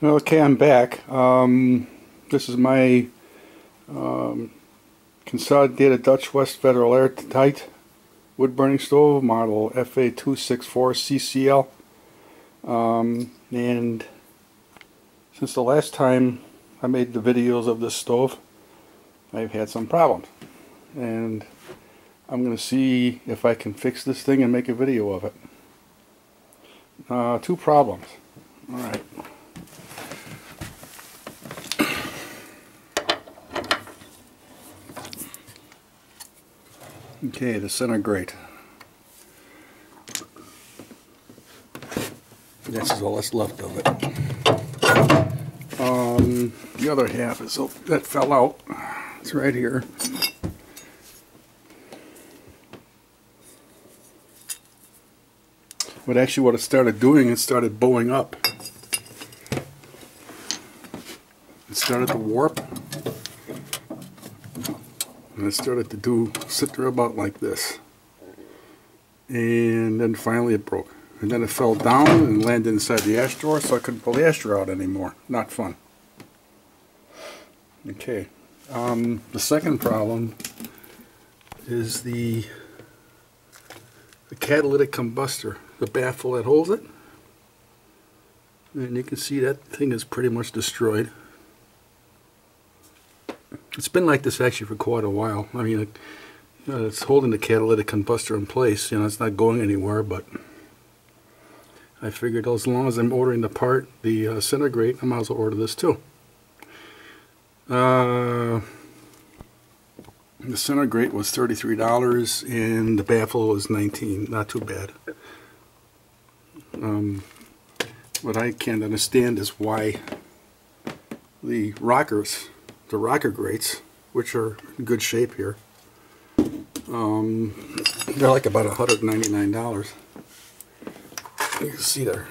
Okay, I'm back. This is my Consolidated Dutchwest Federal Airtight wood burning stove, model FA264CCL. And since the last time I made the videos of this stove, I've had some problems. And I'm going to see if I can fix this thing and make a video of it. Two problems. Alright. Okay, the center grate. This is all that's left of it. The other half is, oh, that fell out. It's right here. But actually what it started doing, it started bowing up. It started to warp. And it started to sit there about like this. And then finally it broke. And then it fell down and landed inside the ash drawer, so I couldn't pull the ash drawer out anymore. Not fun. Okay. The second problem is the catalytic combustor, the baffle that holds it. And you can see that thing is pretty much destroyed. It's been like this actually for quite a while. I mean, it's holding the catalytic combustor in place. You know, it's not going anywhere, but I figured as long as I'm ordering the part, the center grate, I might as well order this too. The center grate was $33 and the baffle was $19. Not too bad. What I can't understand is why the rocker grates, which are in good shape here, they're like about $199. You can see they're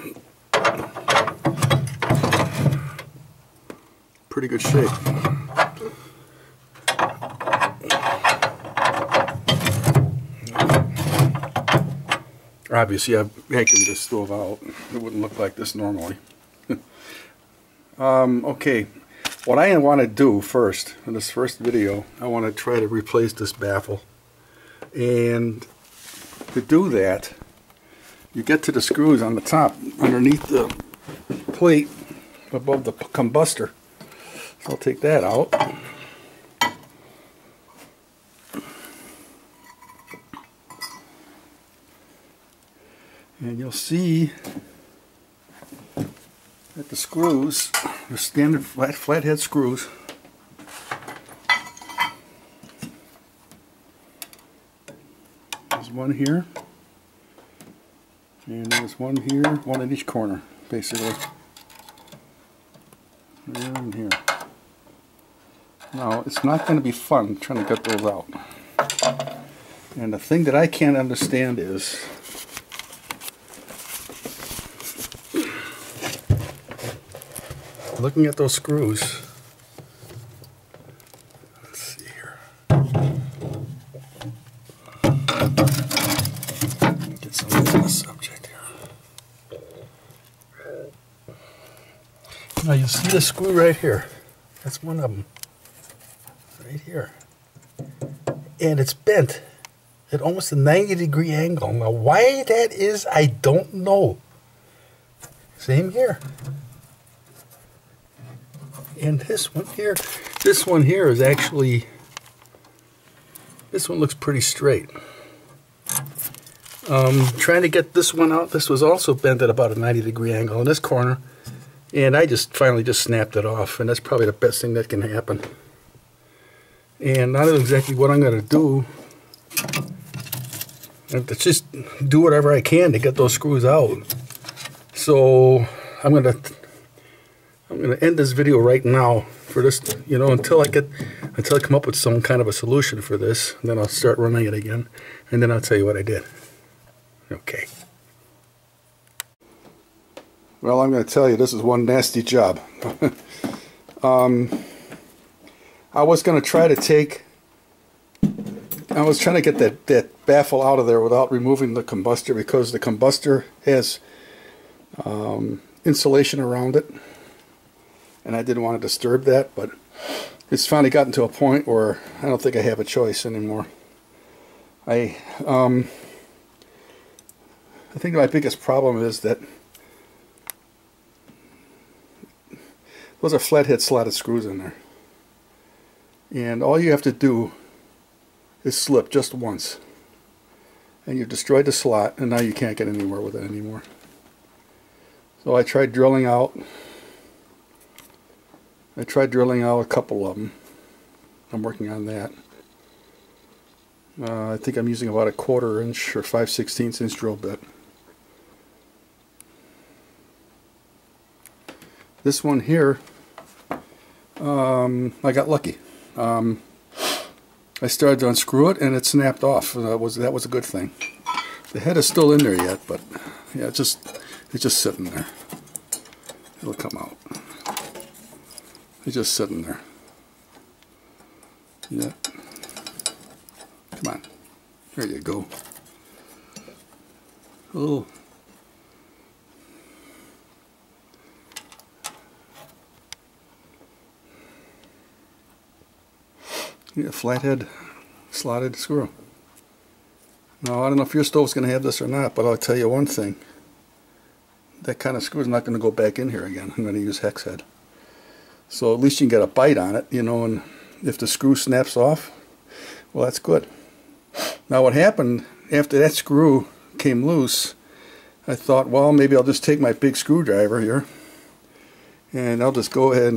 pretty good shape. Obviously, I've vacuumed this stove out. It wouldn't look like this normally. Okay. What I want to do first, in this first video, I want to try to replace this baffle. And to do that, you get to the screws on the top, underneath the plate above the combustor. So I'll take that out. And you'll see that the screws, the standard flathead screws, there's one here, and there's one here, one in each corner, basically. And here. Now, it's not going to be fun trying to get those out. And the thing that I can't understand is, looking at those screws, let's see here. Get something on the subject here. Now you see the screw right here. That's one of them. Right here. And it's bent at almost a 90-degree angle. Now why that is, I don't know. Same here. And this one here is actually, this one looks pretty straight. Trying to get this one out, this was also bent at about a 90-degree angle in this corner, and I just finally just snapped it off, and that's probably the best thing that can happen. And I don't know exactly what I'm going to do. I have to just do whatever I can to get those screws out. So I'm going to end this video right now for this, you know, until I come up with some kind of a solution for this, and then I'll start running it again, and then I'll tell you what I did. Okay. Well, I'm going to tell you, this is one nasty job. I was going to try to get that baffle out of there without removing the combustor, because the combustor has insulation around it. and I didn't want to disturb that, but it's finally gotten to a point where I don't think I have a choice anymore. I think my biggest problem is that those are flathead slotted screws in there, and all you have to do is slip just once and you've destroyed the slot, and now you can't get anywhere with it anymore. So I tried drilling out a couple of them. I'm working on that. I think I'm using about a 1/4 inch or 5/16 inch drill bit. This one here, I got lucky. I started to unscrew it and it snapped off. That was a good thing. The head is still in there yet, but yeah, it's just sitting there. It'll come out. It's just sitting there. Yeah. Come on. There you go. Oh. Yeah, flathead slotted screw. Now, I don't know if your stove's going to have this or not, but I'll tell you one thing. That kind of screw is not going to go back in here again. I'm going to use hex head. So at least you can get a bite on it, you know, and if the screw snaps off, well, that's good. Now what happened after that screw came loose, I thought, well, maybe I'll just take my big screwdriver here and I'll just go ahead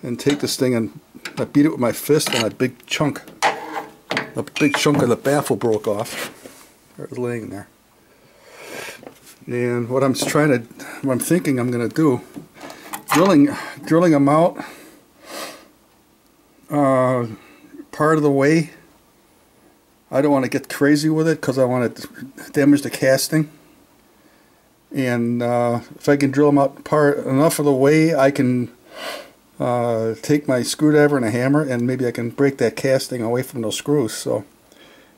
and take this thing and I beat it with my fist, and a big chunk of the baffle broke off. It was laying there. And what I'm thinking I'm going to do, drilling them out part of the way. I don't want to get crazy with it because I want to damage the casting. And if I can drill them out enough of the way, I can take my screwdriver and a hammer and maybe I can break that casting away from those screws. So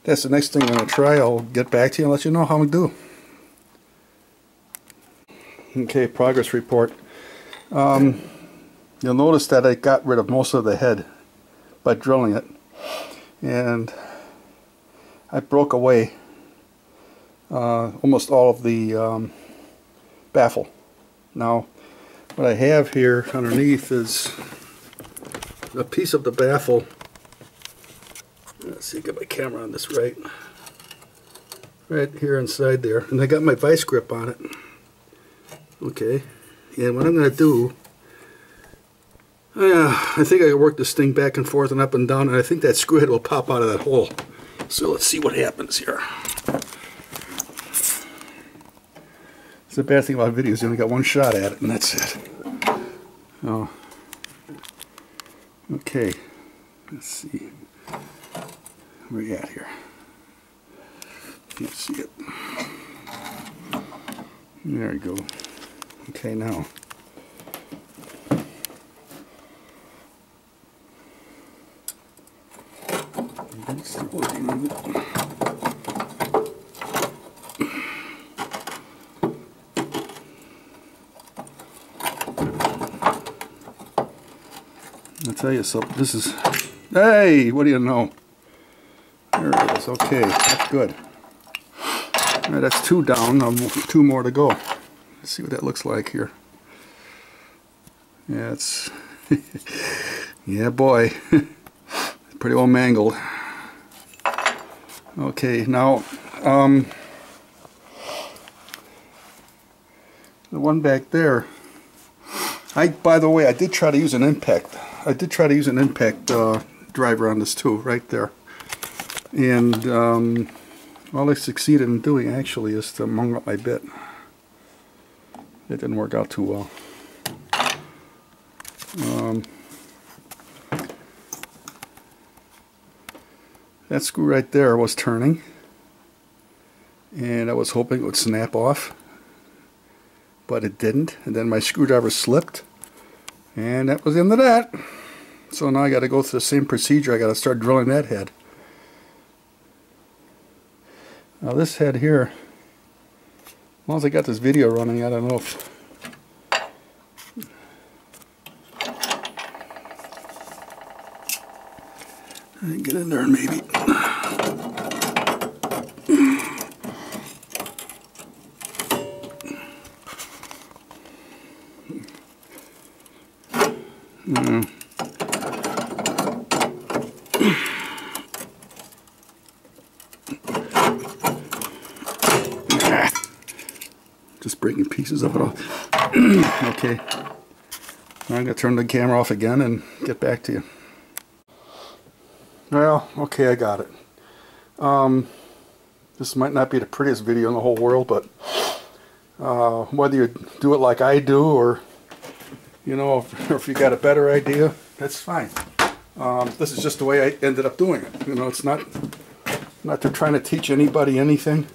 that's the next thing I'm going to try. I'll get back to you and let you know how I do. Okay, progress report. You'll notice that I got rid of most of the head by drilling it, and I broke away almost all of the baffle. Now what I have here underneath is a piece of the baffle. Let's see, get my camera on this right here inside there, and I got my vice grip on it. Okay, and what I'm going to do, I think I can work this thing back and forth and up and down, and I think that screw head will pop out of that hole. So let's see what happens here. It's the bad thing about videos, you only got one shot at it, and that's it. Oh. Okay, let's see. Where are you at here? Can't see it. There we go. Okay, now. I'll tell you something. This is, hey, what do you know? There it is. Okay, that's good. All right, that's 2 down. 2 more to go. Let's see what that looks like here. Yeah, it's yeah, boy, pretty well mangled. Okay, now the one back there. By the way, I did try to use an impact. Driver on this too, right there. And all I succeeded in doing actually is to mung up my bit. It didn't work out too well. That screw right there was turning, and I was hoping it would snap off, but it didn't. And then my screwdriver slipped, and that was the end of that. So now I got to go through the same procedure. I got to start drilling that head. Now this head here, as long as I got this video running, I don't know if Get in there and maybe. Just breaking pieces of it off. Okay. I'm going to turn the camera off again and get back to you. Well, okay, I got it. This might not be the prettiest video in the whole world, but whether you do it like I do, or you know, if you got a better idea, that's fine. This is just the way I ended up doing it. You know, it's not to trying to teach anybody anything,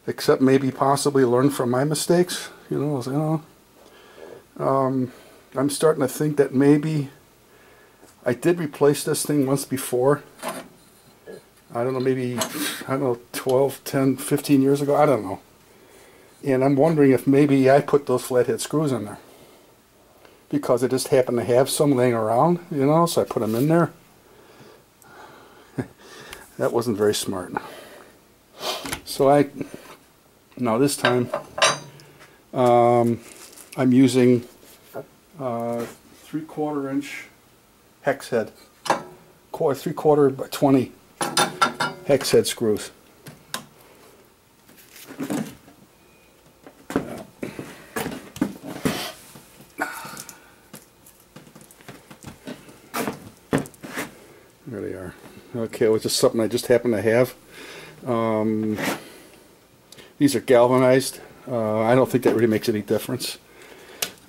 except maybe possibly learn from my mistakes. You know, I'm starting to think that maybe I did replace this thing once before. I don't know, maybe, 12, 10, 15 years ago, I don't know. And I'm wondering if maybe I put those flathead screws in there, because I just happened to have some laying around, you know, so I put them in there. That wasn't very smart. So now this time, I'm using 3/4 inch hex head, 3/4 by 20 hex head screws. There they are. Okay, it was just something I just happened to have. These are galvanized. I don't think that really makes any difference.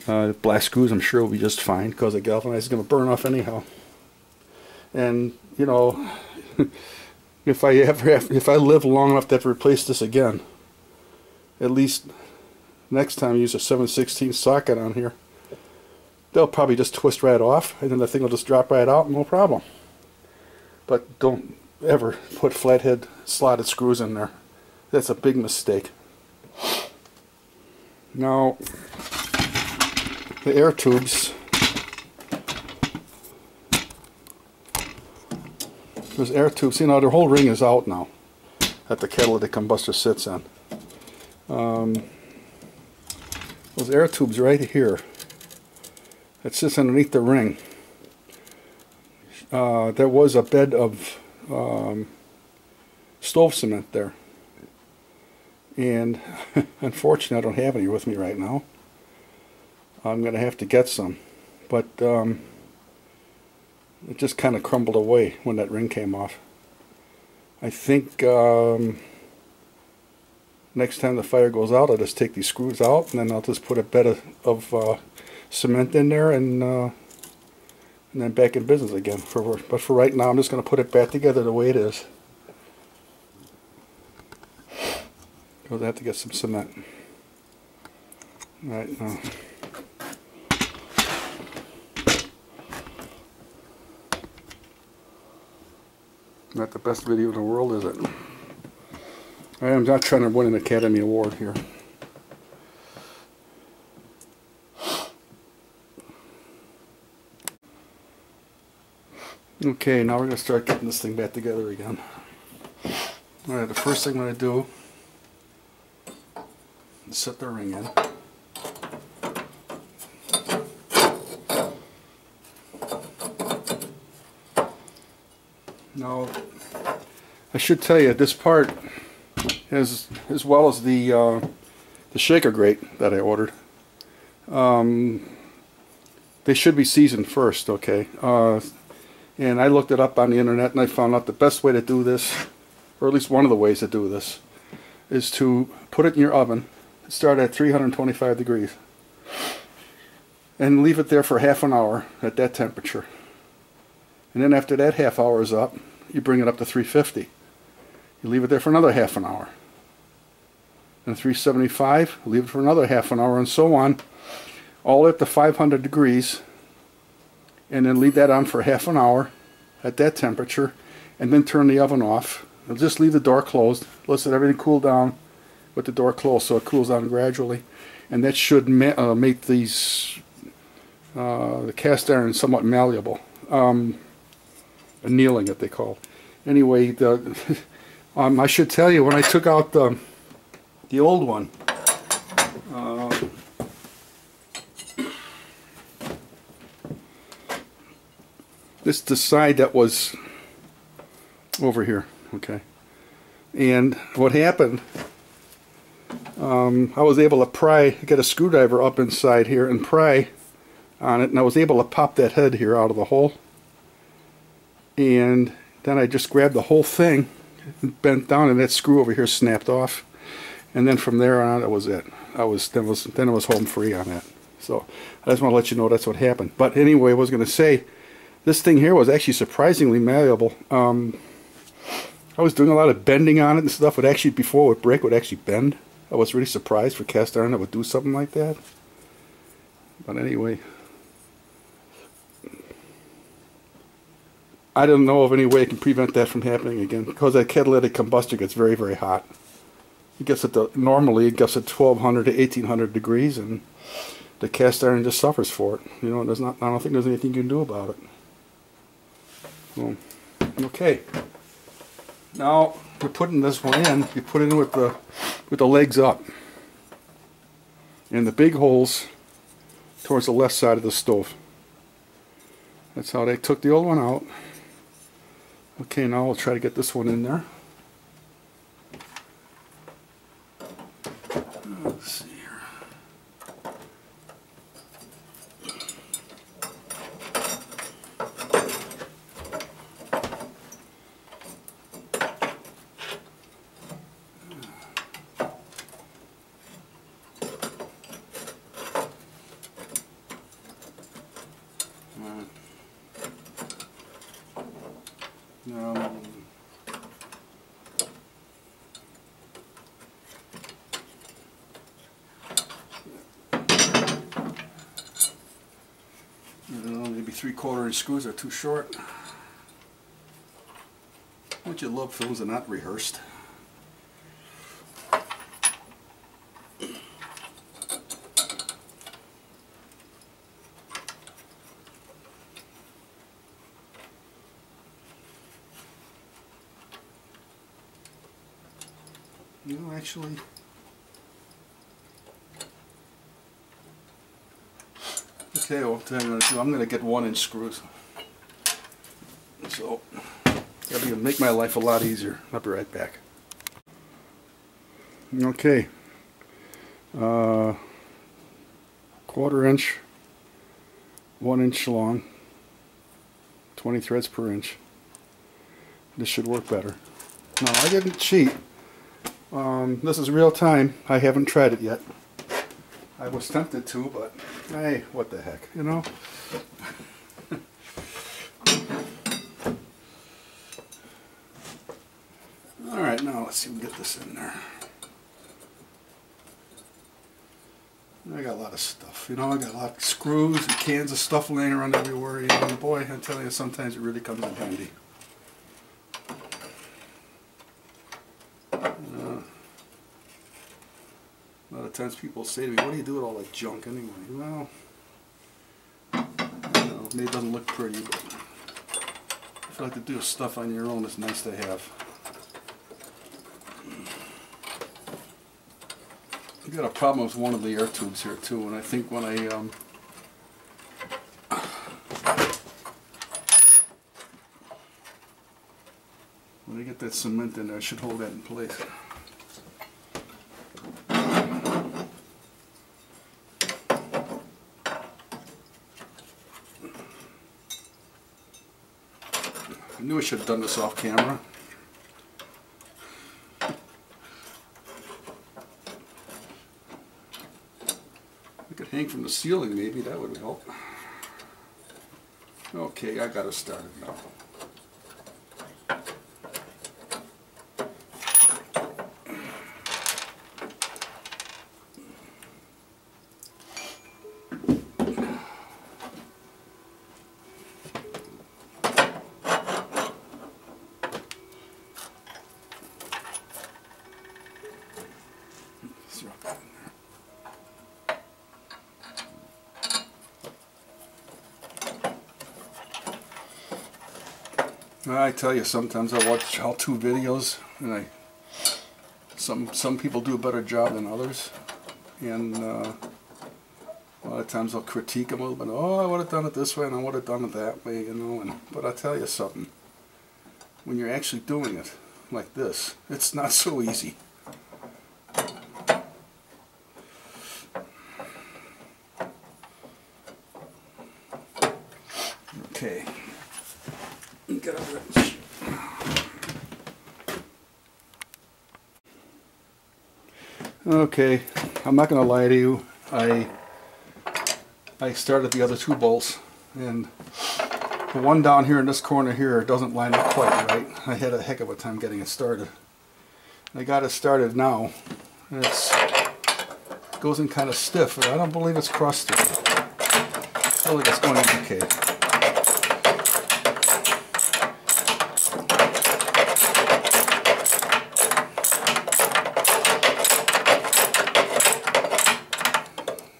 Black screws, I'm sure, will be just fine, because the galvanized is going to burn off anyhow. And you know, if I live long enough to have to replace this again, at least next time I use a 7/16 socket on here, they'll probably just twist right off, and then the thing will just drop right out, no problem. But don't ever put flathead slotted screws in there. That's a big mistake. Now, the air tubes, there's air tubes, you know, their whole ring is out now that the catalytic combustor sits on. Those air tubes right here, that sits underneath the ring, there was a bed of stove cement there, and unfortunately I don't have any with me right now. I'm going to have to get some, but it just kind of crumbled away when that ring came off. I think next time the fire goes out, I'll just take these screws out, and then I'll just put a bed of cement in there, and then back in business again. But for right now, I'm just going to put it back together the way it is. Because I have to get some cement. Right now. Not the best video in the world, is it? I am not trying to win an Academy Award here. Okay, now we're going to start getting this thing back together again. Alright, the first thing I'm going to do is set the ring in. Now, I should tell you, this part, as well as the shaker grate that I ordered, they should be seasoned first, okay? And I looked it up on the internet, and I found out the best way to do this, or at least one of the ways to do this, is to put it in your oven, start at 325 degrees, and leave it there for half an hour at that temperature. And then after that half hour is up, you bring it up to 350. You leave it there for another half an hour. And 375, leave it for another half an hour, and so on, all up to 500 degrees. And then leave that on for half an hour at that temperature, and then turn the oven off. And just leave the door closed. Let everything cool down with the door closed, so it cools down gradually. And that should make these the cast iron somewhat malleable. annealing it, they call. Anyway, the I should tell you, when I took out the old one, this is the side that was over here, okay. And what happened, I was able to get a screwdriver up inside here and pry on it, and I was able to pop that head here out of the hole. And then I just grabbed the whole thing and bent down, and that screw over here snapped off. And then from there on, that was it. Then I was home free on that. So I just want to let you know that's what happened. But anyway, I was going to say, this thing here was actually surprisingly malleable. I was doing a lot of bending on it and stuff. It actually, before it would break, would actually bend. I was really surprised for cast iron that would do something like that. But anyway, I don't know of any way I can prevent that from happening again, because that catalytic combustor gets very, very hot. It gets normally it gets at 1200 to 1800 degrees, and the cast iron just suffers for it. You know, I don't think there's anything you can do about it. So, okay. Now we're putting this one in. You put it in with the legs up, and the big holes towards the left side of the stove. That's how they took the old one out. Okay, now we'll try to get this one in there. Let's see here. Maybe 3/4 inch screws are too short. Don't you love things that are not rehearsed? You know, actually, okay, well, I'm going to get 1-inch screws. So, that'll make my life a lot easier. I'll be right back. Okay. 1/4 inch, 1 inch long, 20 threads per inch. This should work better. No, I didn't cheat. This is real time. I haven't tried it yet. I was tempted to, but hey, what the heck, you know? Alright, now let's see if we can get this in there. I got a lot of stuff, you know, I got a lot of screws and cans of stuff laying around everywhere, you know, and boy, I tell you, sometimes it really comes in handy. A lot of times people say to me, what do you do with all that junk anyway? Well, I don't know, maybe it doesn't look pretty, but I feel like to do stuff on your own is nice to have. I've got a problem with one of the air tubes here too, and I think when I get that cement in there, I should hold that in place. I knew I should have done this off camera. I could hang from the ceiling maybe, that would help. Okay, I got it started now. I tell you, sometimes I watch how-to videos, and some people do a better job than others, and a lot of times I'll critique them a little bit. Oh, I would have done it this way, and I would have done it that way, you know. But I tell you something, when you're actually doing it like this, it's not so easy. Okay. Get over it. Okay, I'm not going to lie to you. I started the other 2 bolts, and the one down here in this corner here doesn't line up quite right. I had a heck of a time getting it started. I got it started now, and it goes in kind of stiff, but I don't believe it's crusted. I feel like it's going in okay.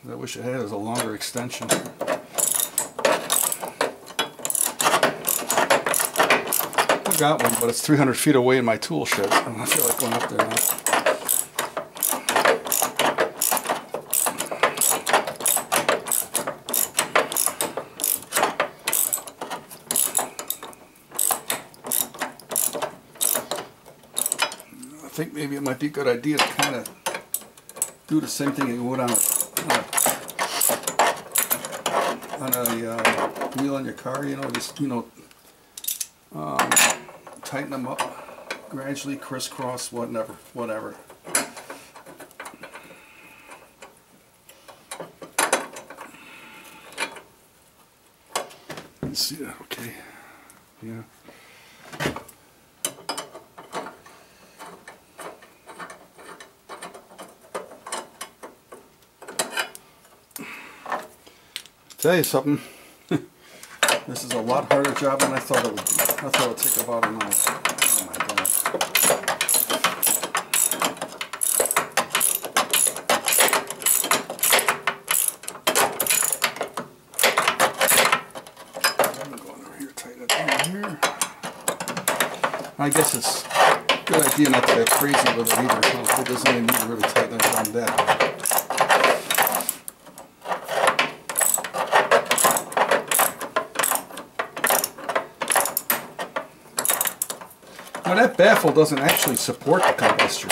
I wish I had a longer extension. I got one, but it's 300 feet away in my tool shed. I feel like going up there now. I think maybe it might be a good idea to kind of do the same thing you would on a wheel on your car, you know, just, you know, tighten them up gradually, crisscross, whatever. Let's see that, okay, yeah. Tell you something, this is a lot harder job than I thought it would be. I thought it would take about an hour. Oh my God. I'm going over here, tighten it down here. I guess it's a good idea not to get crazy with it either. It doesn't even need to really tighten it down that. Now that baffle doesn't actually support the combustor.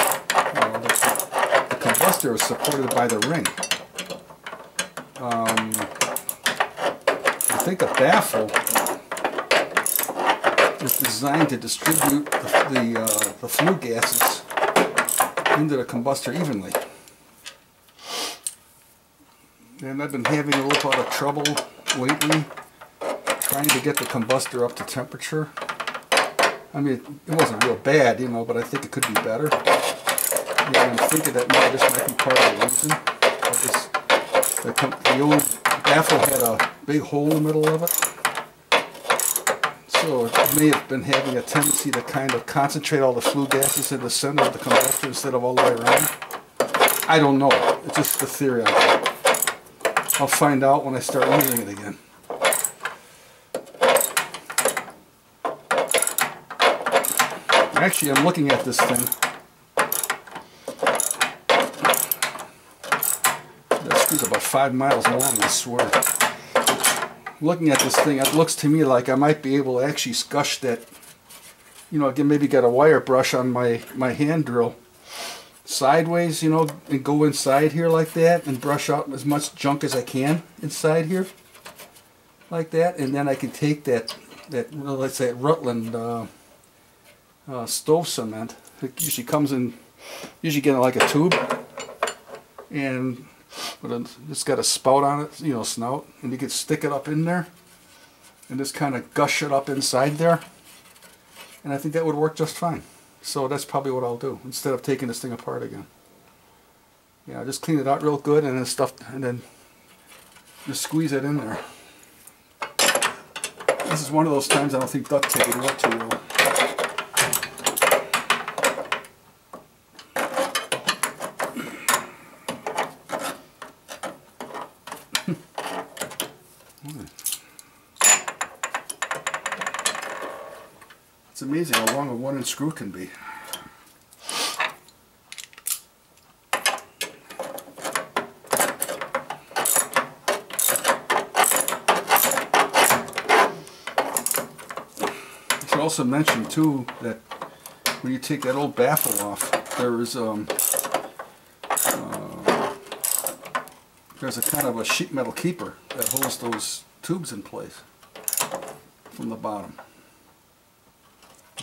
The combustor is supported by the ring. I think the baffle is designed to distribute the flue gases into the combustor evenly. And I've been having a little bit of trouble lately trying to get the combustor up to temperature. I mean, it wasn't real bad, you know, but I think it could be better. And I'm thinking that maybe this might be part of the reason. The old baffle had a big hole in the middle of it. So it may have been having a tendency to kind of concentrate all the flue gases in the center of the combustor instead of all the way around. I don't know. It's just the theory I got. I'll find out when I start using it again. Actually, I'm looking at this thing. That screw's about 5 miles long, I swear. Looking at this thing, it looks to me like I might be able to actually scush that, you know, again, maybe get a wire brush on my hand drill sideways, you know, and go inside here like that and brush out as much junk as I can inside here like that, and then I can take that well, let's say Rutland stove cement. It usually comes in, usually get like a tube, and it's got a spout on it, you know, snout, and you can stick it up in there and just kind of gush it up inside there, and I think that would work just fine. So that's probably what I'll do instead of taking this thing apart again. Yeah, just clean it out real good and then and then just squeeze it in there. This is one of those times I don't think duct tape would work too well. It's amazing how long a 1-inch screw can be. I should also mention too that when you take that old baffle off, there's a kind of a sheet metal keeper that holds those tubes in place from the bottom.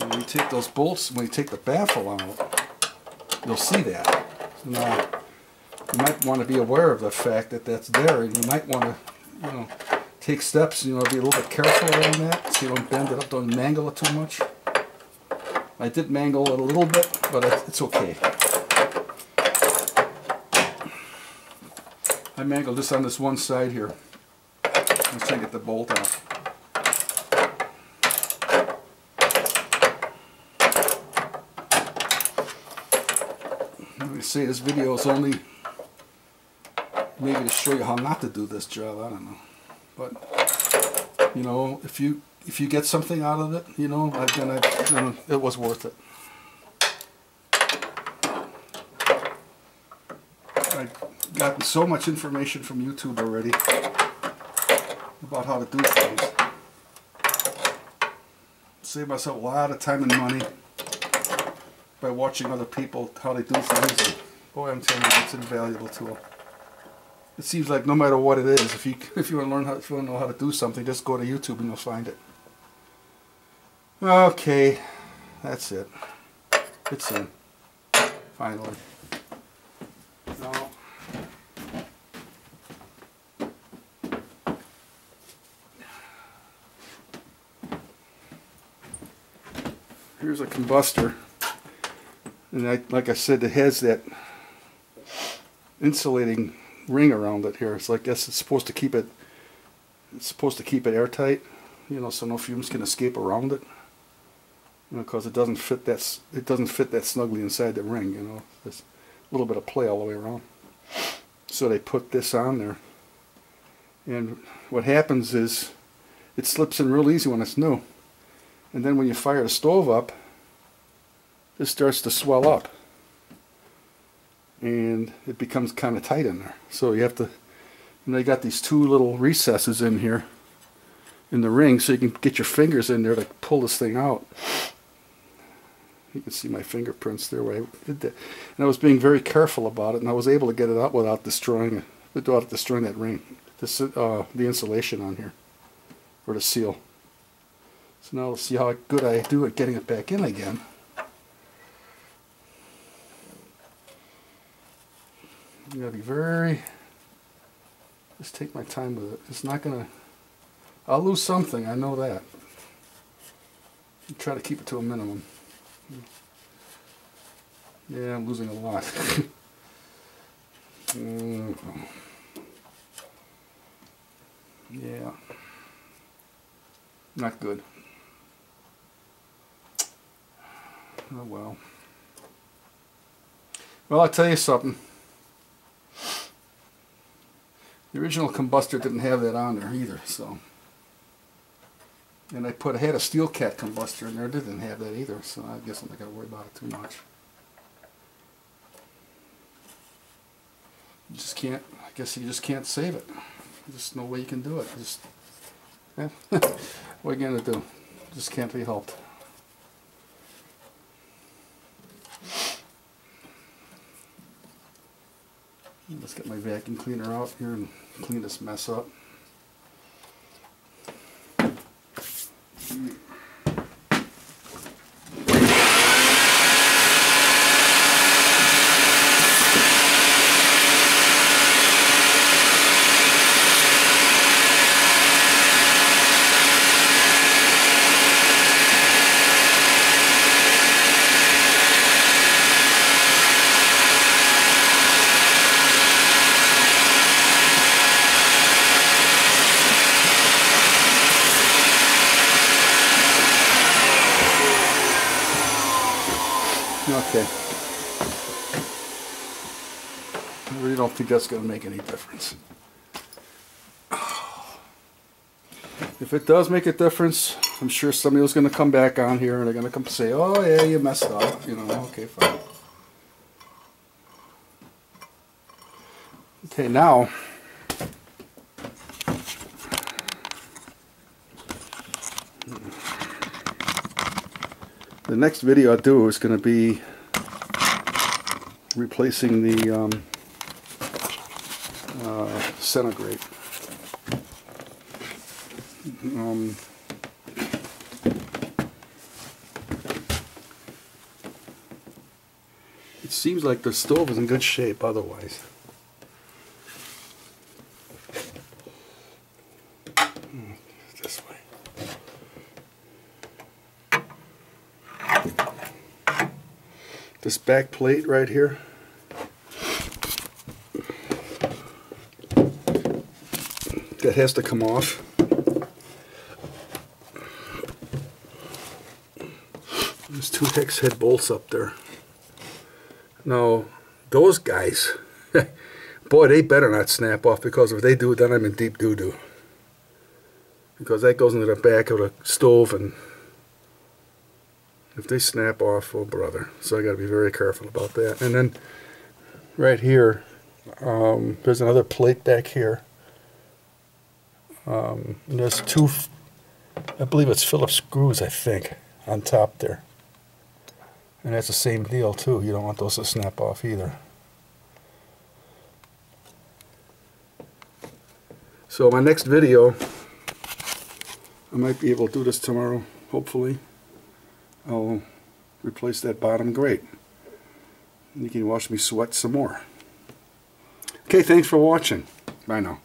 And when you take those bolts, when you take the baffle out, you'll see that. So now, you might want to be aware of the fact that that's there, and you might want to, you know, take steps, you know, be a little bit careful around that, so you don't bend it up, don't mangle it too much. I did mangle it a little bit, but it's okay. I mangled this on this one side here. Let's try to get the bolt out. Let me say, this video is only maybe to show you how not to do this job. I don't know, but you know, if you get something out of it, you know, then it was worth it. I've gotten so much information from YouTube already about how to do things. Save myself a lot of time and money by watching other people how they do things. And boy, I'm telling you, it's an invaluable tool. It seems like no matter what it is, if you want to learn if you want to know how to do something, just go to YouTube and you'll find it. Okay, that's it. It's in. Finally. Now, here's a combustor, and like I said, it has that insulating ring around it here. So I guess it's supposed to keep it. It's supposed to keep it airtight, you know, so no fumes can escape around it. You know, because it doesn't fit that. It doesn't fit that snugly inside the ring. You know, there's a little bit of play all the way around. So they put this on there, and what happens is it slips in real easy when it's new, and then when you fire the stove up, it starts to swell up, and it becomes kind of tight in there. So you have to. And they got these two little recesses in here in the ring, so you can get your fingers in there to pull this thing out. You can see my fingerprints there where I did that. And I was being very careful about it, and I was able to get it out without destroying that ring, the insulation on here, or the seal. So now let's see how good I do at getting it back in again. You gotta be very. Just take my time with it. It's not gonna. I'll lose something. I know that. Try to keep it to a minimum. Yeah, I'm losing a lot. Yeah. Not good. Oh well. Well, I'll tell you something. The original combustor didn't have that on there either, so. And I had a steel cat combustor in there, it didn't have that either, so I guess I'm not going to worry about it too much. You just can't, I guess you just can't save it. There's just no way you can do it. Just, yeah. What are you going to do? Just can't be helped. Let's get my vacuum cleaner out here and clean this mess up. Okay. I really don't think that's going to make any difference. If it does make a difference, I'm sure somebody was going to come back on here and they're going to come say, oh yeah, you messed up. You know, okay, fine. Okay, now the next video I do is going to be replacing the center grate. It seems like the stove is in good shape otherwise. This way. This back plate right here, that has to come off. There's 2 hex head bolts up there. Now, those guys, boy, they better not snap off, because if they do, then I'm in deep doo-doo. Because that goes into the back of the stove, and if they snap off, oh brother. So I got to be very careful about that. And then right here, there's another plate back here. And there's 2, I believe it's Phillips screws, I think, on top there. And that's the same deal too. You don't want those to snap off either. So my next video, I might be able to do this tomorrow, hopefully. I'll replace that bottom grate. You can watch me sweat some more. Okay, thanks for watching. Bye now.